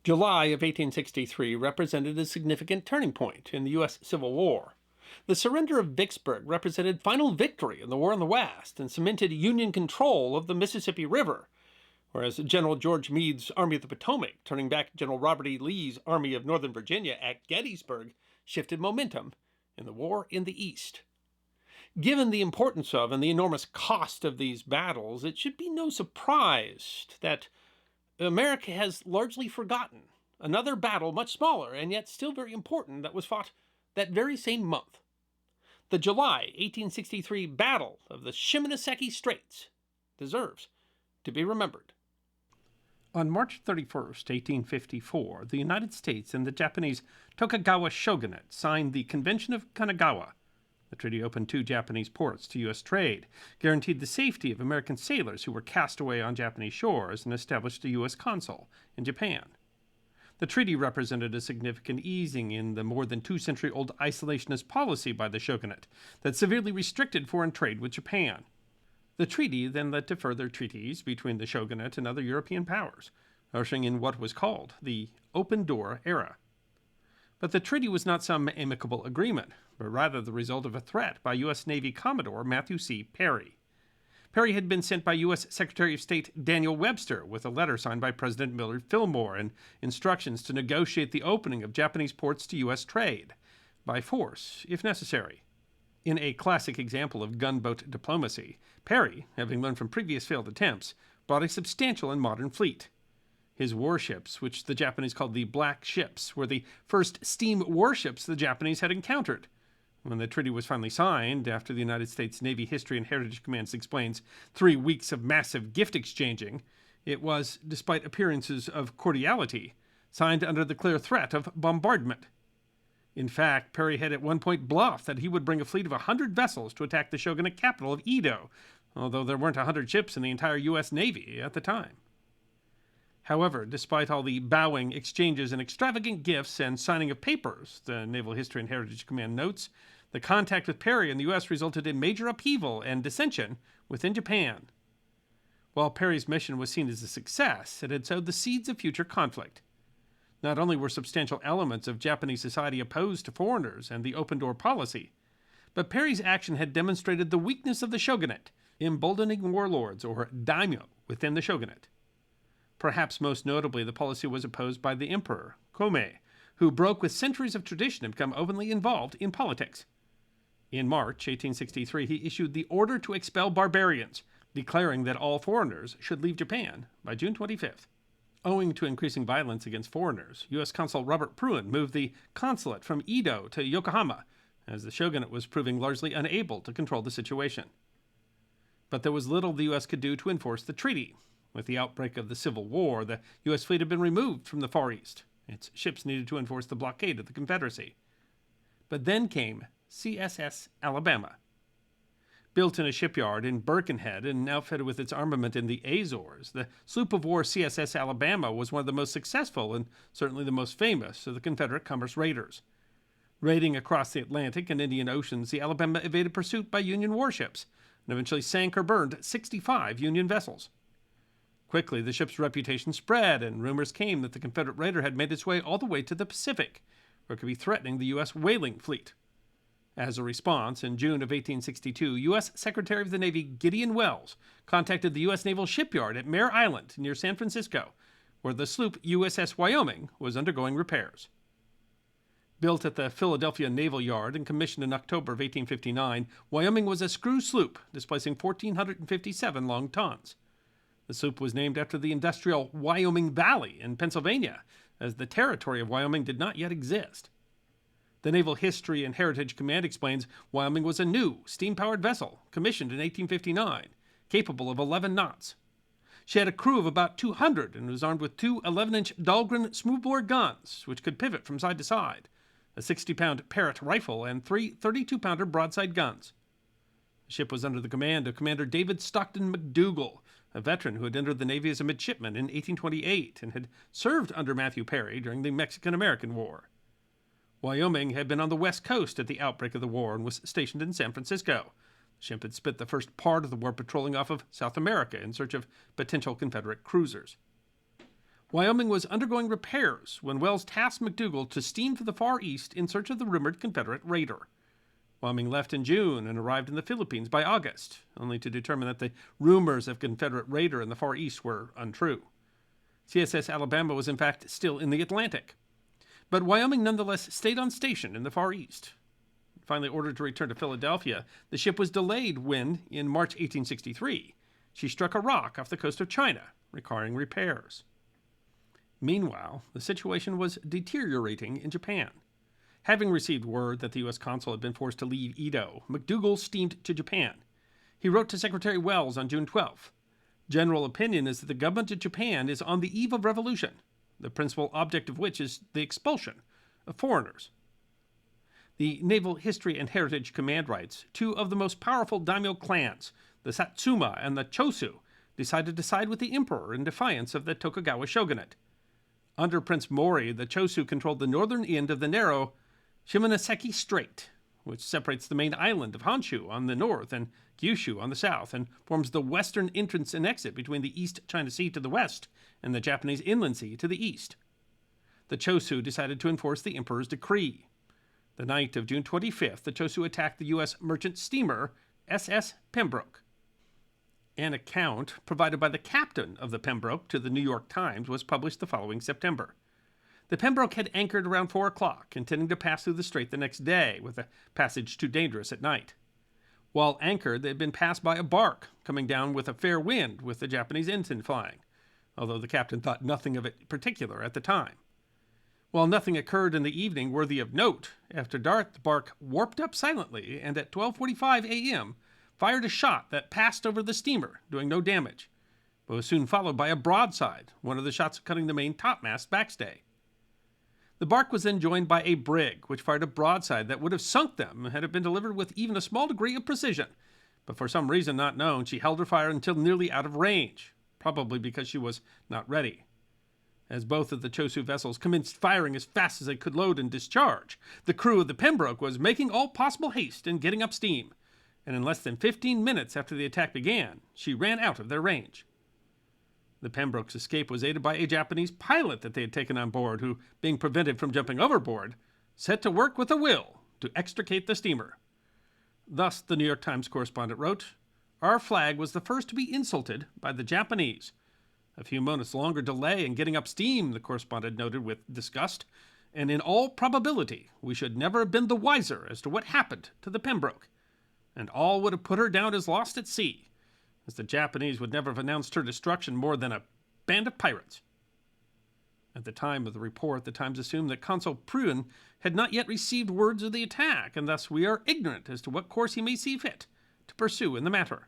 July of 1863 represented a significant turning point in the U.S. Civil War. The surrender of Vicksburg represented final victory in the war in the West and cemented Union control of the Mississippi River, whereas General George Meade's Army of the Potomac, turning back General Robert E. Lee's Army of Northern Virginia at Gettysburg, shifted momentum in the war in the East. Given the importance of and the enormous cost of these battles, it should be no surprise that America has largely forgotten another battle much smaller and yet still very important that was fought that very same month. The July 1863 Battle of the Shimonoseki Straits deserves to be remembered. On March 31st, 1854, the United States and the Japanese Tokugawa shogunate signed the Convention of Kanagawa. The treaty opened 2 Japanese ports to U.S. trade, guaranteed the safety of American sailors who were cast away on Japanese shores, and established a U.S. consul in Japan. The treaty represented a significant easing in the more than 2-century-old isolationist policy by the shogunate that severely restricted foreign trade with Japan. The treaty then led to further treaties between the shogunate and other European powers, ushering in what was called the Open Door Era. But the treaty was not some amicable agreement, but rather the result of a threat by U.S. Navy Commodore Matthew C. Perry. Perry had been sent by U.S. Secretary of State Daniel Webster with a letter signed by President Millard Fillmore and instructions to negotiate the opening of Japanese ports to U.S. trade, by force, if necessary. In a classic example of gunboat diplomacy, Perry, having learned from previous failed attempts, brought a substantial and modern fleet. His warships, which the Japanese called the Black Ships, were the first steam warships the Japanese had encountered. When the treaty was finally signed, after the United States Navy History and Heritage Command explains 3 weeks of massive gift exchanging, it was, despite appearances of cordiality, signed under the clear threat of bombardment. In fact, Perry had at one point bluffed that he would bring a fleet of 100 vessels to attack the shogunate capital of Edo, although there weren't 100 ships in the entire U.S. Navy at the time. However, despite all the bowing, exchanges, and extravagant gifts and signing of papers, the Naval History and Heritage Command notes, the contact with Perry and the U.S. resulted in major upheaval and dissension within Japan. While Perry's mission was seen as a success, it had sowed the seeds of future conflict. Not only were substantial elements of Japanese society opposed to foreigners and the open-door policy, but Perry's action had demonstrated the weakness of the shogunate, emboldening warlords or daimyo within the shogunate. Perhaps most notably, the policy was opposed by the emperor, Kome, who broke with centuries of tradition and became openly involved in politics. In March 1863, he issued the Order to Expel Barbarians, declaring that all foreigners should leave Japan by June 25th. Owing to increasing violence against foreigners, U.S. Consul Robert Pruin moved the consulate from Edo to Yokohama, as the shogunate was proving largely unable to control the situation. But there was little the U.S. could do to enforce the treaty. With the outbreak of the Civil War, the U.S. fleet had been removed from the Far East. Its ships needed to enforce the blockade of the Confederacy. But then came CSS Alabama. Built in a shipyard in Birkenhead and outfitted with its armament in the Azores, the sloop of war CSS Alabama was one of the most successful and certainly the most famous of the Confederate commerce raiders. Raiding across the Atlantic and Indian Oceans, the Alabama evaded pursuit by Union warships and eventually sank or burned 65 Union vessels. Quickly, the ship's reputation spread, and rumors came that the Confederate raider had made its way all the way to the Pacific, where it could be threatening the U.S. whaling fleet. As a response, in June of 1862, U.S. Secretary of the Navy Gideon Welles contacted the U.S. Naval Shipyard at Mare Island near San Francisco, where the sloop USS Wyoming was undergoing repairs. Built at the Philadelphia Naval Yard and commissioned in October of 1859, Wyoming was a screw sloop, displacing 1,457 long tons. The sloop was named after the industrial Wyoming Valley in Pennsylvania, as the territory of Wyoming did not yet exist. The Naval History and Heritage Command explains Wyoming was a new, steam-powered vessel, commissioned in 1859, capable of 11 knots. She had a crew of about 200 and was armed with 2 11-inch Dahlgren smoothbore guns, which could pivot from side to side, a 60-pound Parrott rifle, and 3 32-pounder broadside guns. The ship was under the command of Commander David Stockton McDougall, a veteran who had entered the Navy as a midshipman in 1828 and had served under Matthew Perry during the Mexican-American War. Wyoming had been on the West Coast at the outbreak of the war and was stationed in San Francisco. The ship had spent the first part of the war patrolling off of South America in search of potential Confederate cruisers. Wyoming was undergoing repairs when Wells tasked McDougal to steam to the Far East in search of the rumored Confederate raider. Wyoming left in June and arrived in the Philippines by August, only to determine that the rumors of Confederate raider in the Far East were untrue. CSS Alabama was in fact still in the Atlantic. But Wyoming nonetheless stayed on station in the Far East. Finally ordered to return to Philadelphia, the ship was delayed when, in March 1863, she struck a rock off the coast of China, requiring repairs. Meanwhile, the situation was deteriorating in Japan. Having received word that the U.S. consul had been forced to leave Edo, McDougal steamed to Japan. He wrote to Secretary Wells on June 12th. General opinion is that the government of Japan is on the eve of revolution, the principal object of which is the expulsion of foreigners. The Naval History and Heritage Command writes, two of the most powerful daimyo clans, the Satsuma and the Chosu, decided to side with the emperor in defiance of the Tokugawa shogunate. Under Prince Mori, the Chosu controlled the northern end of the narrow Shimonoseki Strait, which separates the main island of Honshu on the north and Kyushu on the south, and forms the western entrance and exit between the East China Sea to the west and the Japanese Inland Sea to the east. The Chosu decided to enforce the emperor's decree. The night of June 25th, the Chosu attacked the U.S. merchant steamer SS Pembroke. An account provided by the captain of the Pembroke to the New York Times was published the following September. The Pembroke had anchored around 4 o'clock, intending to pass through the strait the next day, with the passage too dangerous at night. While anchored, they had been passed by a bark, coming down with a fair wind with the Japanese ensign flying, although the captain thought nothing of it particular at the time. While nothing occurred in the evening worthy of note, after dark the bark warped up silently and at 12:45 a.m. fired a shot that passed over the steamer, doing no damage, but was soon followed by a broadside, one of the shots cutting the main topmast backstay. The bark was then joined by a brig, which fired a broadside that would have sunk them had it been delivered with even a small degree of precision, but for some reason not known, she held her fire until nearly out of range, probably because she was not ready. As both of the Chosu vessels commenced firing as fast as they could load and discharge, the crew of the Pembroke was making all possible haste in getting up steam, and in less than 15 minutes after the attack began, she ran out of their range. The Pembroke's escape was aided by a Japanese pilot that they had taken on board, who, being prevented from jumping overboard, set to work with a will to extricate the steamer. Thus, the New York Times correspondent wrote, "Our flag was the first to be insulted by the Japanese." A few moments longer delay in getting up steam, the correspondent noted with disgust, and in all probability we should never have been the wiser as to what happened to the Pembroke, and all would have put her down as lost at sea, as the Japanese would never have announced her destruction more than a band of pirates. At the time of the report, the Times assumed that Consul Pruen had not yet received words of the attack, and thus we are ignorant as to what course he may see fit to pursue in the matter.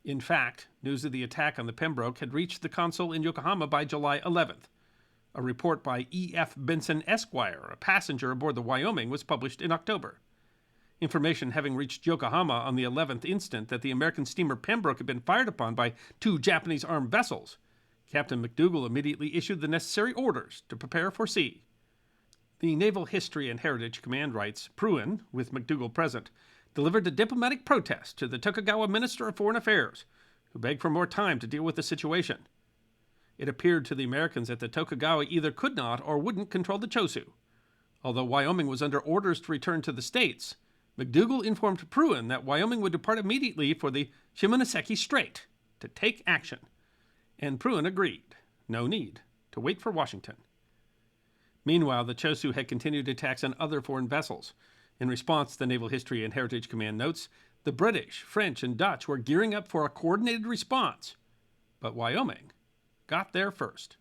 In fact, news of the attack on the Pembroke had reached the consul in Yokohama by July 11th. A report by E.F. Benson Esquire, a passenger aboard the Wyoming, was published in October. Information having reached Yokohama on the 11th instant that the American steamer Pembroke had been fired upon by 2 Japanese armed vessels, Captain McDougal immediately issued the necessary orders to prepare for sea. The Naval History and Heritage Command writes, Pruen, with McDougal present, delivered a diplomatic protest to the Tokugawa Minister of Foreign Affairs, who begged for more time to deal with the situation. It appeared to the Americans that the Tokugawa either could not or wouldn't control the Chosu. Although Wyoming was under orders to return to the States, McDougal informed Pruen that Wyoming would depart immediately for the Shimonoseki Strait to take action, and Pruen agreed, no need to wait for Washington. Meanwhile, the Chosu had continued attacks on other foreign vessels. In response, the Naval History and Heritage Command notes, the British, French, and Dutch were gearing up for a coordinated response, but Wyoming got there first.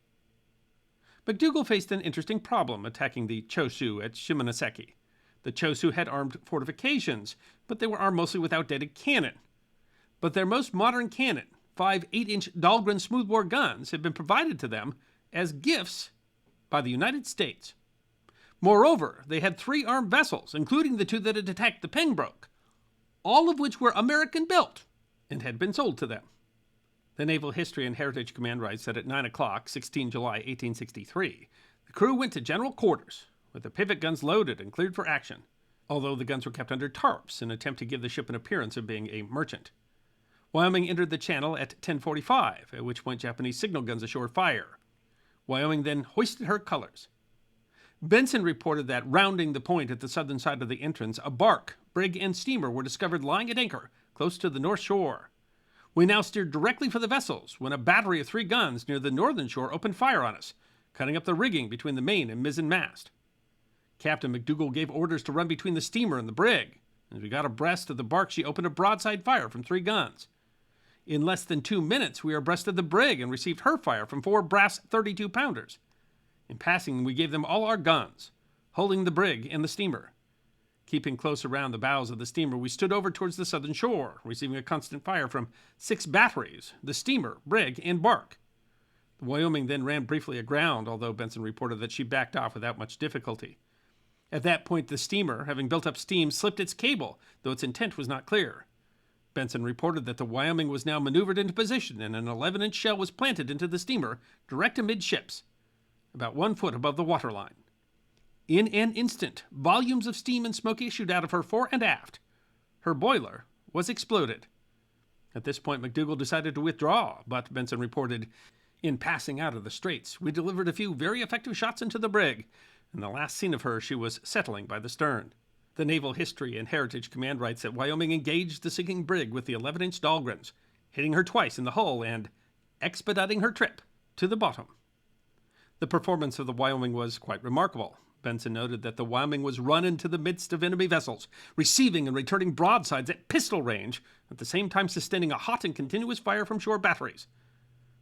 McDougal faced an interesting problem attacking the Chosu at Shimonoseki. The Chosu had armed fortifications, but they were armed mostly with outdated cannon. But their most modern cannon, 5 8-inch Dahlgren smoothbore guns, had been provided to them as gifts by the United States. Moreover, they had 3 armed vessels, including the 2 that had attacked the Pembroke, all of which were American-built and had been sold to them. The Naval History and Heritage Command writes that at 9 o'clock, 16 July 1863, the crew went to general quarters, with the pivot guns loaded and cleared for action, although the guns were kept under tarps in an attempt to give the ship an appearance of being a merchant. Wyoming entered the channel at 10:45, at which point Japanese signal guns ashore fire. Wyoming then hoisted her colors. Benson reported that rounding the point at the southern side of the entrance, a bark, brig, and steamer were discovered lying at anchor close to the north shore. We now steered directly for the vessels when a battery of 3 guns near the northern shore opened fire on us, cutting up the rigging between the main and mizzen mast. Captain McDougall gave orders to run between the steamer and the brig. As we got abreast of the bark, she opened a broadside fire from 3 guns. In less than 2 minutes, we were abreast of the brig and received her fire from 4 brass 32-pounders. In passing, we gave them all our guns, holding the brig and the steamer. Keeping close around the bows of the steamer, we stood over towards the southern shore, receiving a constant fire from 6 batteries, the steamer, brig, and bark. The Wyoming then ran briefly aground, although Benson reported that she backed off without much difficulty. At that point, the steamer, having built up steam, slipped its cable, though its intent was not clear. Benson reported that the Wyoming was now maneuvered into position, and an 11-inch shell was planted into the steamer, direct amidships, about 1 foot above the waterline. In an instant, volumes of steam and smoke issued out of her fore and aft. Her boiler was exploded. At this point, McDougall decided to withdraw, but Benson reported, in passing out of the Straits, we delivered a few very effective shots into the brig, and the last seen of her she was settling by the stern. The Naval History and Heritage Command writes that Wyoming engaged the sinking brig with the 11-inch Dahlgrens, hitting her twice in the hull and expediting her trip to the bottom. The performance of the Wyoming was quite remarkable. Benson noted that the Wyoming was run into the midst of enemy vessels, receiving and returning broadsides at pistol range, at the same time sustaining a hot and continuous fire from shore batteries.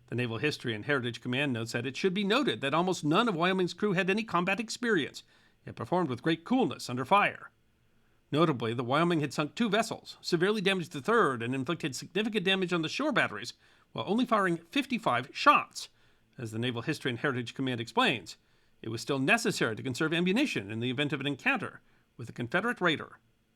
The Naval History and Heritage Command notes that it should be noted that almost none of Wyoming's crew had any combat experience, yet performed with great coolness under fire. Notably, the Wyoming had sunk 2 vessels, severely damaged the third, and inflicted significant damage on the shore batteries, while only firing 55 shots. As the Naval History and Heritage Command explains, it was still necessary to conserve ammunition in the event of an encounter with a Confederate raider.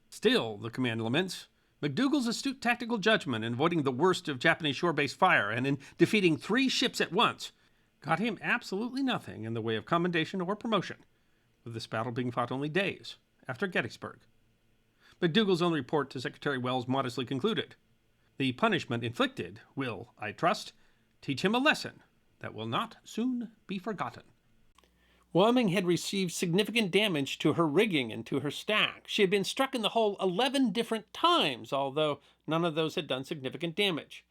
Still, the command laments, McDougall's astute tactical judgment in avoiding the worst of Japanese shore-based fire and in defeating 3 ships at once got him absolutely nothing in the way of commendation or promotion, with this battle being fought only days after Gettysburg. McDougall's own report to Secretary Wells modestly concluded, "The punishment inflicted will, I trust, teach him a lesson that will not soon be forgotten." Wyoming had received significant damage to her rigging and to her stack. She had been struck in the hull 11 different times, although none of those had done significant damage.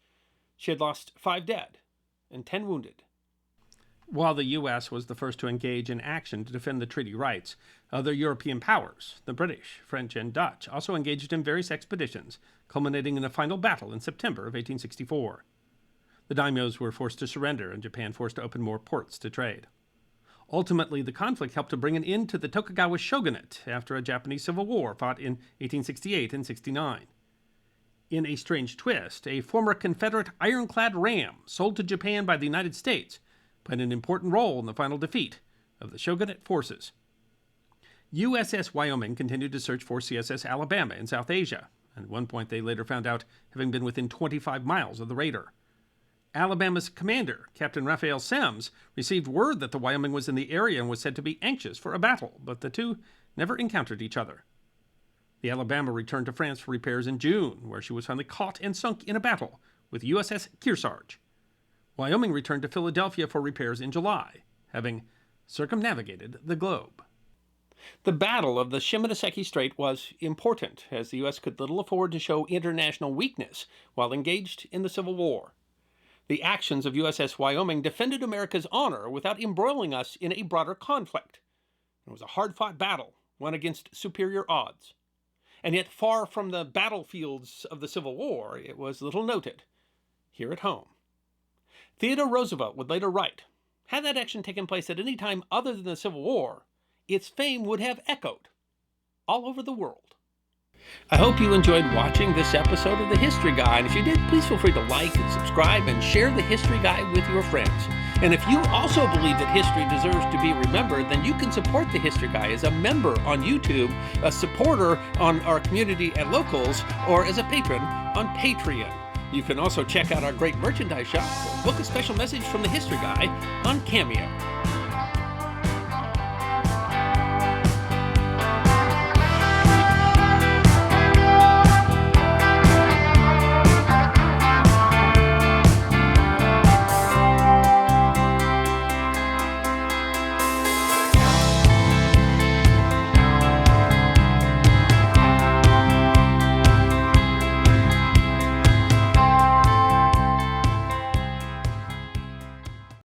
She had lost 5 dead and 10 wounded. While the U.S. was the first to engage in action to defend the treaty rights, other European powers, the British, French, and Dutch, also engaged in various expeditions, culminating in a final battle in September of 1864. The daimyos were forced to surrender, and Japan forced to open more ports to trade. Ultimately, the conflict helped to bring an end to the Tokugawa shogunate after a Japanese civil war fought in 1868 and 69. In a strange twist, a former Confederate ironclad ram sold to Japan by the United States played an important role in the final defeat of the shogunate forces. USS Wyoming continued to search for CSS Alabama in South Asia, and at one point they later found out having been within 25 miles of the raider. Alabama's commander, Captain Raphael Semmes, received word that the Wyoming was in the area and was said to be anxious for a battle, but the two never encountered each other. The Alabama returned to France for repairs in June, where she was finally caught and sunk in a battle with USS Kearsarge. Wyoming returned to Philadelphia for repairs in July, having circumnavigated the globe. The Battle of the Shimonoseki Strait was important, as the U.S. could little afford to show international weakness while engaged in the Civil War. The actions of USS Wyoming defended America's honor without embroiling us in a broader conflict. It was a hard-fought battle, won against superior odds. And yet, far from the battlefields of the Civil War, it was little noted here at home. Theodore Roosevelt would later write, had that action taken place at any time other than the Civil War, its fame would have echoed all over the world. I hope you enjoyed watching this episode of The History Guy, and if you did, please feel free to like and subscribe and share The History Guy with your friends. And if you also believe that history deserves to be remembered, then you can support The History Guy as a member on YouTube, a supporter on our community at Locals, or as a patron on Patreon. You can also check out our great merchandise shop or book a special message from The History Guy on Cameo.